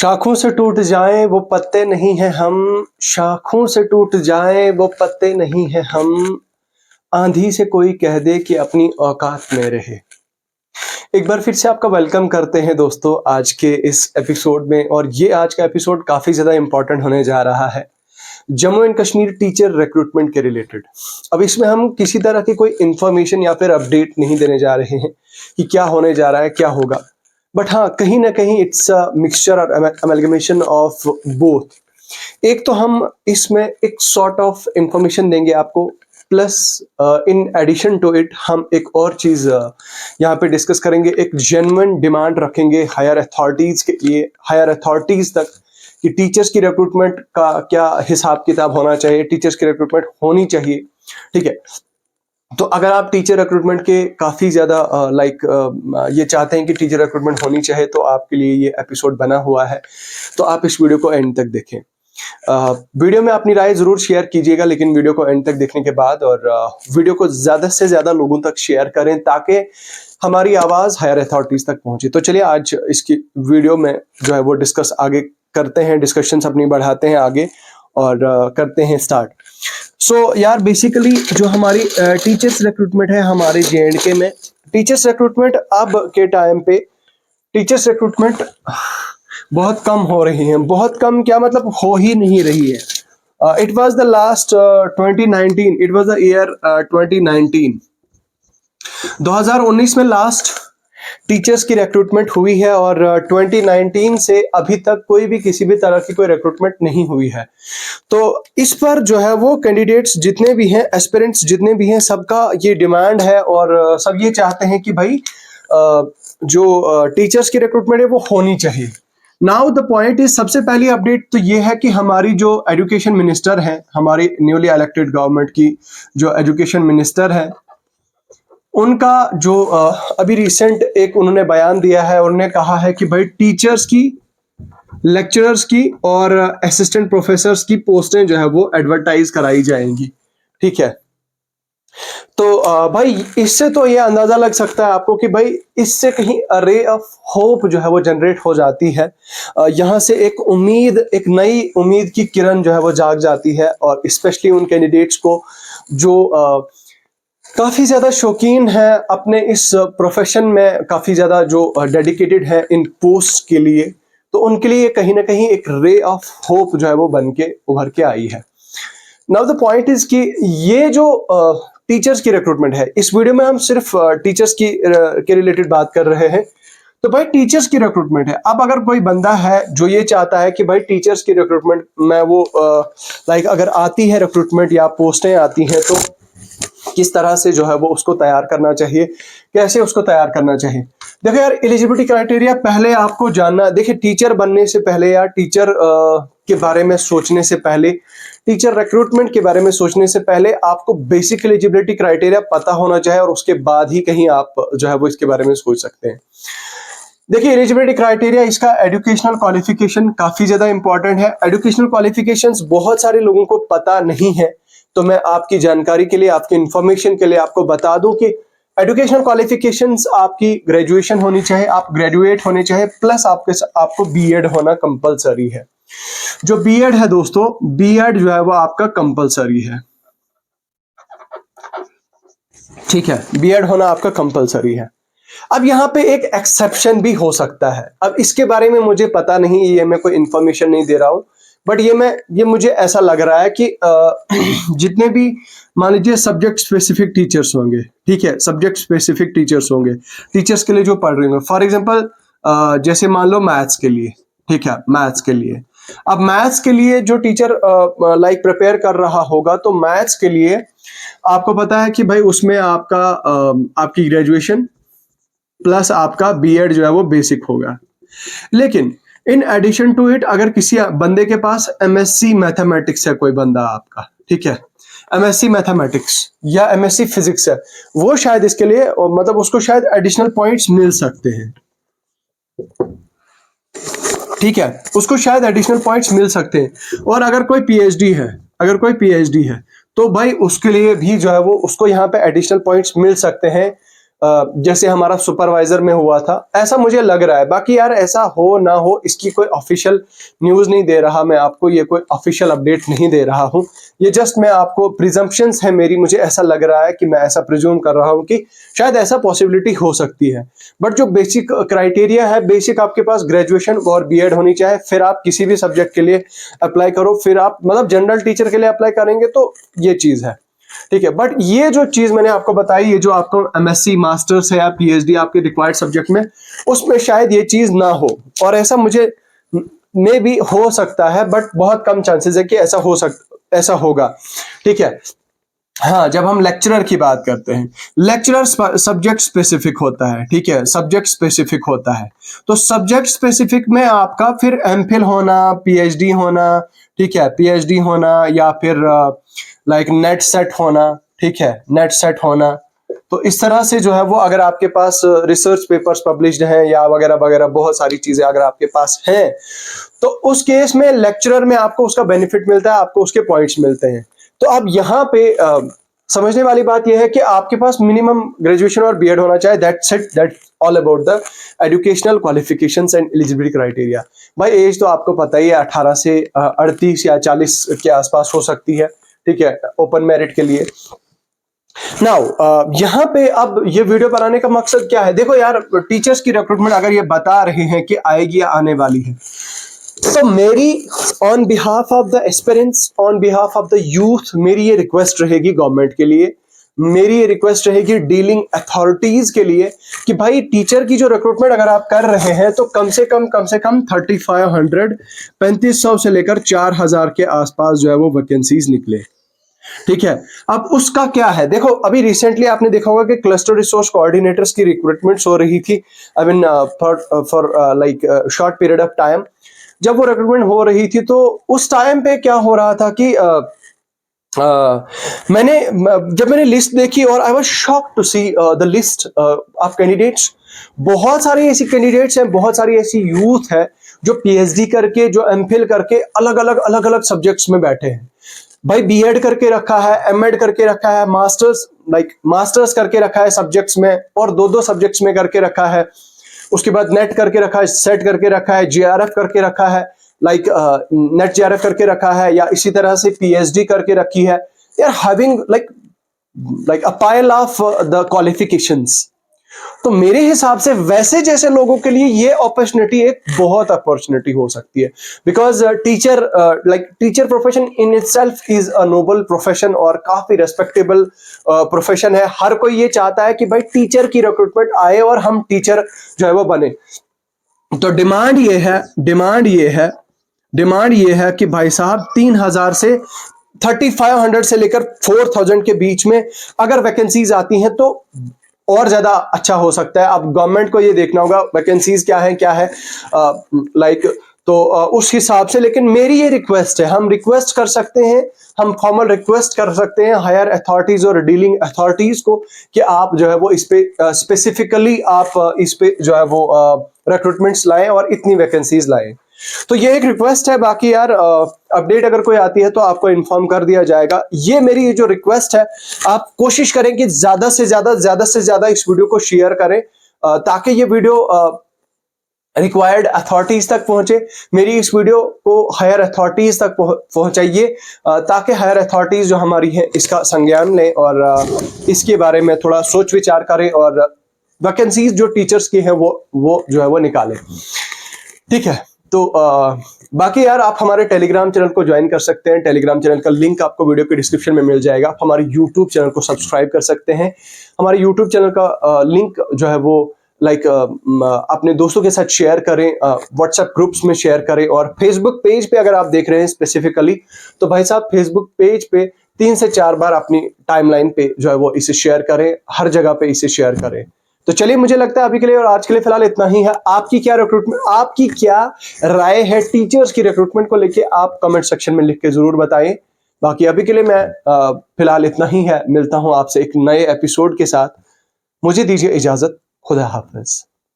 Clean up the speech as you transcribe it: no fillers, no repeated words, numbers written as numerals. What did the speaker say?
शाखों से टूट जाएं वो पत्ते नहीं हैं हम, शाखों से टूट जाएं वो पत्ते नहीं हैं हम, आंधी से कोई कह दे कि अपनी औकात में रहे। एक बार फिर से आपका वेलकम करते हैं दोस्तों आज के इस एपिसोड में। और ये आज का एपिसोड काफ़ी ज़्यादा इंपॉर्टेंट होने जा रहा है Jammu and Kashmir teacher recruitment के रिलेटेड। अब इसमें हम किसी तरह की कोई इन्फॉर्मेशन या फिर अपडेट नहीं देने जा रहे हैं कि क्या होने जा रहा है, क्या होगा, बट हाँ कहीं ना कहीं इट्स अ मिक्सचर और अमेलगमेशन ऑफ बोथ। एक तो हम इसमें एक सॉर्ट ऑफ इंफॉर्मेशन देंगे आपको, plus in addition to it हम एक और चीज़ यहाँ पे डिस्कस करेंगे। एक जेन्युइन डिमांड रखेंगे हायर अथॉरिटीज़ के लिए, हायर अथॉरिटीज़ तक, कि टीचर्स की रिक्रूटमेंट का क्या हिसाब किताब होना चाहिए, टीचर्स की रिक्रूटमेंट होनी चाहिए। ठीक है, तो अगर आप टीचर रिक्रूटमेंट के काफ़ी ज़्यादा ये चाहते हैं कि टीचर रिक्रूटमेंट होनी चाहिए, तो आपके लिए ये एपिसोड बना हुआ है। तो आप इस वीडियो को एंड तक देखें। वीडियो में अपनी राय ज़रूर शेयर कीजिएगा, लेकिन वीडियो को एंड तक देखने के बाद, और वीडियो को ज़्यादा से ज़्यादा लोगों तक शेयर करें ताकि हमारी आवाज़ हायर अथॉरिटीज़ तक पहुँचे। तो चलिए आज इसकी वीडियो में जो है वो डिस्कस आगे करते हैं, डिस्कशंस अपनी बढ़ाते हैं आगे और करते हैं स्टार्ट। सो यार बेसिकली जो हमारी टीचर्स रिक्रूटमेंट है हमारे जे.एंड.के में, टीचर्स रिक्रूटमेंट अब के टाइम पे टीचर्स रिक्रूटमेंट बहुत कम हो रही है। बहुत कम क्या मतलब, हो ही नहीं रही है। It was the last 2019, it was the year 2019, 2019 में लास्ट टीचर्स की रिक्रूटमेंट हुई है और 2019 से अभी तक कोई भी किसी भी तरह की कोई रिक्रूटमेंट नहीं हुई है। तो इस पर जो है वो कैंडिडेट्स जितने भी हैं, एस्पिरेंट्स जितने भी हैं, सबका ये डिमांड है और सब ये चाहते हैं कि भाई जो टीचर्स की रिक्रूटमेंट है वो होनी चाहिए। नाउ द पॉइंट इज, सबसे पहली अपडेट तो ये है कि हमारी जो एजुकेशन मिनिस्टर है, हमारी न्यूली इलेक्टेड गवर्नमेंट की जो एजुकेशन मिनिस्टर है, उनका जो अभी रिसेंट एक उन्होंने बयान दिया है। उन्होंने कहा है कि भाई टीचर्स की, लेक्चरर्स की और असिस्टेंट प्रोफेसर्स की पोस्टें जो है वो एडवर्टाइज कराई जाएंगी। ठीक है, तो भाई इससे तो ये अंदाजा लग सकता है आपको कि भाई इससे कहीं रे ऑफ होप जो है वो जनरेट हो जाती है। यहाँ से एक उम्मीद, एक नई उम्मीद की किरण जो है वो जाग जाती है, और स्पेशली उन कैंडिडेट्स को जो काफ़ी ज़्यादा शौकीन है अपने इस प्रोफेशन में, काफ़ी ज़्यादा जो डेडिकेटेड है इन पोस्ट के लिए, तो उनके लिए कहीं ना कहीं एक रे ऑफ होप जो है वो बन के उभर के आई है। नाउ द पॉइंट इज कि ये जो टीचर्स की रिक्रूटमेंट है, इस वीडियो में हम सिर्फ टीचर्स की के रिलेटेड बात कर रहे हैं। तो भाई टीचर्स की रिक्रूटमेंट है। अब अगर कोई बंदा है जो ये चाहता है कि भाई टीचर्स की रिक्रूटमेंट में वो अगर आती है रिक्रूटमेंट या पोस्टें आती हैं, तो किस तरह से जो है वो उसको तैयार करना चाहिए, कैसे उसको तैयार करना चाहिए। देखो यार, एलिजिबिलिटी क्राइटेरिया पहले आपको जानना। देखिए, टीचर बनने से पहले या टीचर के बारे में सोचने से पहले, टीचर रिक्रूटमेंट के बारे में सोचने से पहले आपको बेसिक एलिजिबिलिटी क्राइटेरिया पता होना चाहिए, और उसके बाद ही कहीं आप जो है वो इसके बारे में सोच सकते हैं। देखिए, एलिजिबिलिटी क्राइटेरिया, इसका एजुकेशनल क्वालिफिकेशन काफी ज्यादा इंपॉर्टेंट है। एजुकेशनल क्वालिफिकेशंस बहुत सारे लोगों को पता नहीं है, तो मैं आपकी जानकारी के लिए, आपकी इंफॉर्मेशन के लिए आपको बता दूं कि एजुकेशनल क्वालिफिकेशंस आपकी ग्रेजुएशन होनी चाहिए, आप ग्रेजुएट होने चाहिए, प्लस आपको बीएड होना कंपलसरी है। जो बीएड है दोस्तों, बीएड जो है वो आपका कंपलसरी है। ठीक है, बीएड होना आपका कंपलसरी है। अब यहाँ पे एक एक्सेप्शन भी हो सकता है। अब इसके बारे में मुझे पता नहीं, ये मैं कोई इंफॉर्मेशन नहीं दे रहा हूं, बट ये मुझे ऐसा लग रहा है कि जितने भी मान लीजिए सब्जेक्ट स्पेसिफिक टीचर्स होंगे, ठीक है, सब्जेक्ट स्पेसिफिक टीचर्स होंगे, टीचर्स के लिए जो पढ़ रहे होंगे, फॉर एग्जांपल जैसे मान लो मैथ्स के लिए, ठीक है, मैथ्स के लिए, अब मैथ्स के लिए जो टीचर प्रिपेयर कर रहा होगा, तो मैथ्स के लिए आपको पता है कि भाई उसमें आपकी ग्रेजुएशन प्लस आपका बीएड जो है वो बेसिक होगा। लेकिन इन एडिशन टू इट, अगर किसी बंदे के पास एमएससी मैथमेटिक्स है, कोई बंदा आपका, ठीक है, एमएससी मैथमेटिक्स या एमएससी फिजिक्स है, वो शायद इसके लिए मतलब उसको शायद एडिशनल पॉइंट्स मिल सकते हैं। ठीक है, उसको शायद एडिशनल पॉइंट्स मिल सकते हैं। और अगर कोई पीएचडी है, तो भाई उसके लिए भी जो है वो उसको यहाँ पे एडिशनल पॉइंट्स मिल सकते हैं जैसे हमारा सुपरवाइजर में हुआ था, ऐसा मुझे लग रहा है। बाकी यार ऐसा हो ना हो इसकी कोई ऑफिशियल न्यूज़ नहीं दे रहा मैं आपको, ये कोई ऑफिशियल अपडेट नहीं दे रहा हूँ, ये जस्ट मैं आपको प्रिजम्पशंस है मेरी, मुझे ऐसा लग रहा है कि मैं ऐसा प्रिज्यूम कर रहा हूँ कि शायद ऐसा पॉसिबिलिटी हो सकती है। बट जो बेसिक क्राइटेरिया है, बेसिक आपके पास ग्रेजुएशन और बीएड होनी चाहिए, फिर आप किसी भी सब्जेक्ट के लिए अप्लाई करो, फिर आप मतलब जनरल टीचर के लिए अप्लाई करेंगे तो ये चीज है, ठीक है। बट ये जो चीज मैंने आपको बताई, ये जो आपको एमएससी मास्टर्स है या पीएचडी आपके रिक्वायर्ड सब्जेक्ट में, उसमें शायद ये चीज ना हो, और ऐसा मुझे मे भी हो सकता है, बट बहुत कम चांसेस है कि ऐसा होगा, ठीक है। हाँ, जब हम लेक्चरर की बात करते हैं, लेक्चरर सब्जेक्ट स्पेसिफिक होता है, ठीक है, सब्जेक्ट स्पेसिफिक होता है। तो सब्जेक्ट स्पेसिफिक में आपका फिर एमफिल होना, पीएचडी होना, ठीक है, पीएचडी होना, या फिर लाइक नेट सेट होना, ठीक है, नेट सेट होना। तो इस तरह से जो है वो, अगर आपके पास रिसर्च पेपर्स पब्लिश्ड हैं या वगैरह वगैरह बहुत सारी चीजें अगर आपके पास हैं, तो उस केस में लेक्चरर में आपको उसका बेनिफिट मिलता है, आपको उसके पॉइंट्स मिलते हैं। तो अब यहाँ पे समझने वाली बात यह है कि आपके पास मिनिमम ग्रेजुएशन और बीएड होना चाहिए, that's it, that's all about the educational qualifications and eligibility criteria. भाई एज तो आपको पता ही है, 18 से 38 या 40 के आसपास हो सकती है, ठीक है, ओपन मेरिट के लिए। नाउ यहाँ पे अब ये वीडियो बनाने का मकसद क्या है? देखो यार, टीचर्स की रिक्रूटमेंट अगर ये बता रहे हैं कि आएगी या आने वाली है, तो मेरी on behalf of the aspirants, on behalf of the youth, मेरी ये रिक्वेस्ट रहेगी गवर्नमेंट के लिए, मेरी ये रिक्वेस्ट रहेगी डीलिंग अथॉरिटीज के लिए कि भाई टीचर की जो रिक्रूटमेंट अगर आप कर रहे हैं तो कम से कम 3500 3500 से लेकर 4000 के आसपास जो है वो वैकेंसीज निकले, ठीक है। अब उसका क्या है, देखो अभी रिसेंटली आपने देखा होगा कि क्लस्टर रिसोर्स कोऑर्डिनेटर्स की रिक्रूटमेंट्स हो रही थी, I mean for like short period of time. जब वो रिक्रूटमेंट हो रही थी तो उस टाइम पे क्या हो रहा था कि जब मैंने लिस्ट देखी और I was shocked to see the list of candidates. बहुत सारे ऐसी कैंडिडेट्स हैं, बहुत सारी ऐसी यूथ है जो पीएचडी करके, जो एमफिल करके अलग अलग सब्जेक्ट्स में बैठे हैं। भाई बीएड करके रखा है, एमएड करके रखा है, मास्टर्स करके रखा है सब्जेक्ट्स में, और दो सब्जेक्ट्स में करके रखा है। उसके बाद नेट करके रखा है, सेट करके रखा है, जीआरएफ करके रखा है, लाइक नेट जीआरएफ करके रखा है, या इसी तरह से पीएचडी करके रखी है। They are having like a pile of the qualifications. तो मेरे हिसाब से वैसे जैसे लोगों के लिए ये अपॉर्चुनिटी एक बहुत अपॉर्चुनिटी हो सकती है, because teacher profession in itself is a noble profession और काफी रेस्पेक्टेबल प्रोफेशन है। हर कोई ये चाहता है कि भाई टीचर की रिक्रूटमेंट आए और हम टीचर जो है वो बने। तो डिमांड ये है कि भाई साहब 3000 से 3500 से लेकर 4000 के बीच में अगर वैकेंसीज आती हैं तो और ज्यादा अच्छा हो सकता है। अब गवर्नमेंट को ये देखना होगा वैकेंसीज क्या है तो उस हिसाब से। लेकिन मेरी ये रिक्वेस्ट है, हम रिक्वेस्ट कर सकते हैं, हम फॉर्मल रिक्वेस्ट कर सकते हैं हायर अथॉरिटीज और डीलिंग अथॉरिटीज को कि आप जो है वो इस पे स्पेसिफिकली आप इस पे जो है वो रिक्रूटमेंट्स लाएं और इतनी वैकेंसीज लाएं। तो ये एक रिक्वेस्ट है। बाकी यार अपडेट अगर कोई आती है तो आपको इन्फॉर्म कर दिया जाएगा। ये मेरी जो रिक्वेस्ट है, आप कोशिश करें कि ज्यादा से ज्यादा इस वीडियो को शेयर करें ताकि ये वीडियो रिक्वायर्ड अथॉरिटीज तक पहुंचे। मेरी इस वीडियो को हायर अथॉरिटीज तक पहुंचाइए ताकि हायर अथॉरिटीज जो हमारी है इसका संज्ञान लें और इसके बारे में थोड़ा सोच विचार करें और वैकेंसीज जो टीचर्स की है वो जो है वो निकालें, ठीक है। तो बाकी यार आप हमारे टेलीग्राम चैनल को ज्वाइन कर सकते हैं। टेलीग्राम चैनल का लिंक आपको वीडियो के डिस्क्रिप्शन में मिल जाएगा। आप हमारे यूट्यूब चैनल को सब्सक्राइब कर सकते हैं। हमारे यूट्यूब चैनल का लिंक जो है वो अपने दोस्तों के साथ शेयर करें, व्हाट्सएप ग्रुप्स में शेयर करें, और फेसबुक पेज पे अगर आप देख रहे हैं स्पेसिफिकली तो भाई साहब फेसबुक पेज पे 3 से 4 बार अपनी टाइमलाइन पे जो है वो इसे शेयर करें, हर जगह पे इसे शेयर करें। तो चलिए, मुझे लगता है अभी के लिए और आज के लिए फिलहाल इतना ही है। आपकी क्या राय है टीचर्स की रिक्रूटमेंट को लेके, आप कमेंट सेक्शन में लिख के जरूर बताएं। बाकी अभी के लिए मैं फिलहाल इतना ही है। मिलता हूं आपसे एक नए एपिसोड के साथ। मुझे दीजिए इजाजत। खुदा हाफिज।